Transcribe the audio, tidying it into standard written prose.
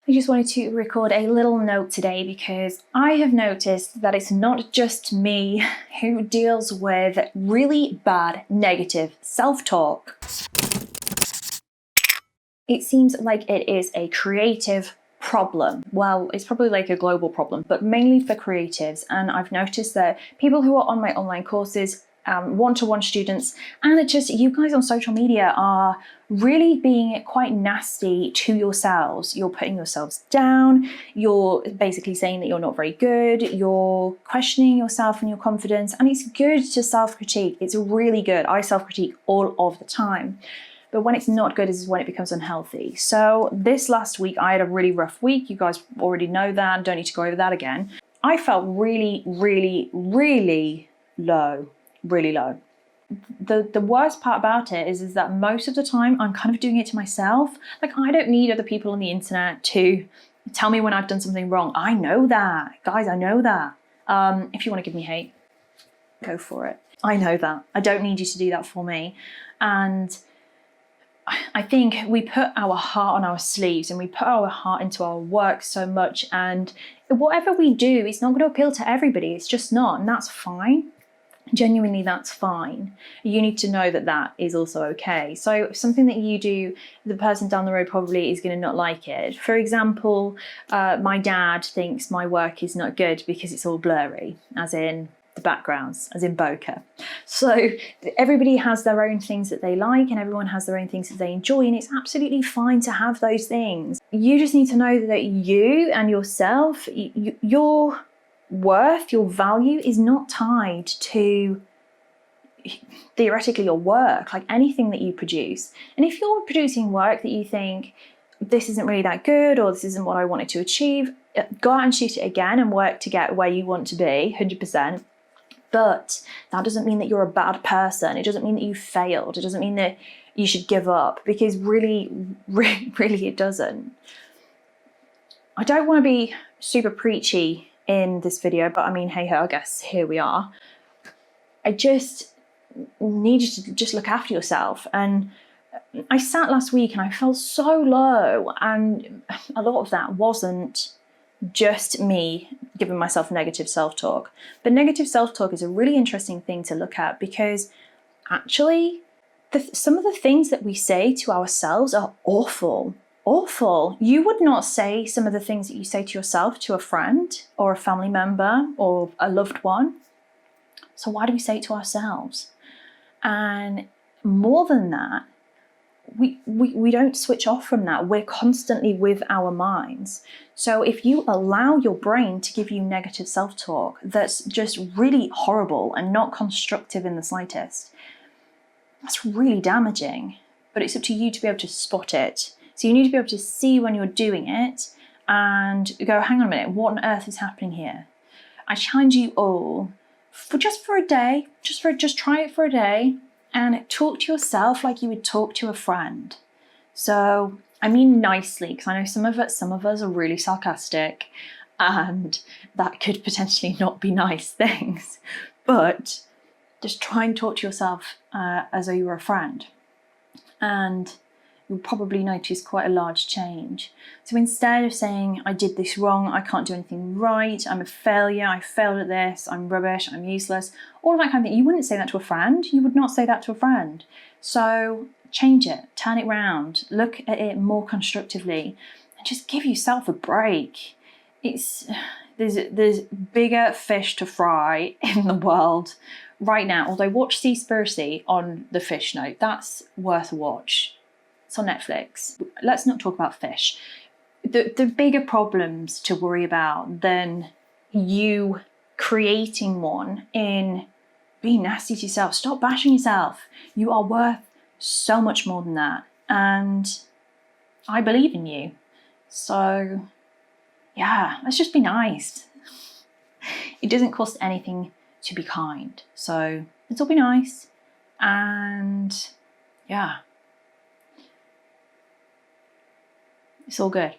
I just wanted to record a little note today because I have noticed that it's not just me who deals with really bad negative self-talk. It seems like it is a creative problem. Well, it's probably like a global problem, but mainly for creatives. And I've noticed that people who are on my online courses, one-to-one students, and it's just you guys on social media are really being quite nasty to yourselves. You're putting yourselves down. You're basically saying that you're not very good. You're questioning yourself and your confidence. And it's good to self-critique. It's really good. I self-critique all of the time. But when it's not good is when it becomes unhealthy. So this last week, I had a really rough week. You guys already know that. Don't need to go over that again. I felt really, really, really low. Really low. The worst part about it is that most of the time I'm kind of doing it to myself. Like, I don't need other people on the internet to tell me when I've done something wrong. I know that. Guys, I know that. If you want to give me hate, go for it. I know that. I don't need you to do that for me. And I think we put our heart on our sleeves and we put our heart into our work so much, and whatever we do, it's not going to appeal to everybody. It's just not, and that's fine. Genuinely, that's fine. You need to know that that is also okay. So something that you do, the person down the road probably is going to not like it. For example, my dad thinks my work is not good because it's all blurry, as in the backgrounds, as in bokeh. So everybody has their own things that they like and everyone has their own things that they enjoy, and it's absolutely fine to have those things. You just need to know that you and yourself, your worth, your value is not tied to theoretically your work, like anything that you produce. And if you're producing work that you think this isn't really that good or this isn't what I wanted to achieve, go out and shoot it again and work to get where you want to be, 100%. But that doesn't mean that you're a bad person. It doesn't mean that you failed. It doesn't mean that you should give up, because really it doesn't. I don't want to be super preachy in this video, but I mean, hey ho, I guess here we are. I just need you to just look after yourself. And I sat last week and I felt so low, and a lot of that wasn't just me giving myself negative self-talk. But negative self-talk is a really interesting thing to look at, because actually some of the things that we say to ourselves are awful. Awful. You would not say some of the things that you say to yourself to a friend or a family member or a loved one. So why do we say it to ourselves? And more than that, we don't switch off from that. We're constantly with our minds. So if you allow your brain to give you negative self-talk that's just really horrible and not constructive in the slightest, that's really damaging. But it's up to you to be able to spot it. So you need to be able to see when you're doing it and go, hang on a minute, what on earth is happening here? I challenge you all for a day, just try it for a day and talk to yourself like you would talk to a friend. So I mean nicely, because I know some of us are really sarcastic and that could potentially not be nice things, but just try and talk to yourself as though you were a friend. And you'll probably notice quite a large change. So instead of saying, I did this wrong, I can't do anything right, I'm a failure, I failed at this, I'm rubbish, I'm useless, all of that kind of thing, you wouldn't say that to a friend. You would not say that to a friend. So change it, turn it round, look at it more constructively, and just give yourself a break. There's bigger fish to fry in the world right now. Although watch Seaspiracy on the fish note, that's worth a watch. It's on Netflix. Let's not talk about fish. The bigger problems to worry about than you creating one in being nasty to yourself. Stop bashing yourself. You are worth so much more than that. And I believe in you. So yeah, let's just be nice. It doesn't cost anything to be kind. So let's all be nice. And yeah. It's all good.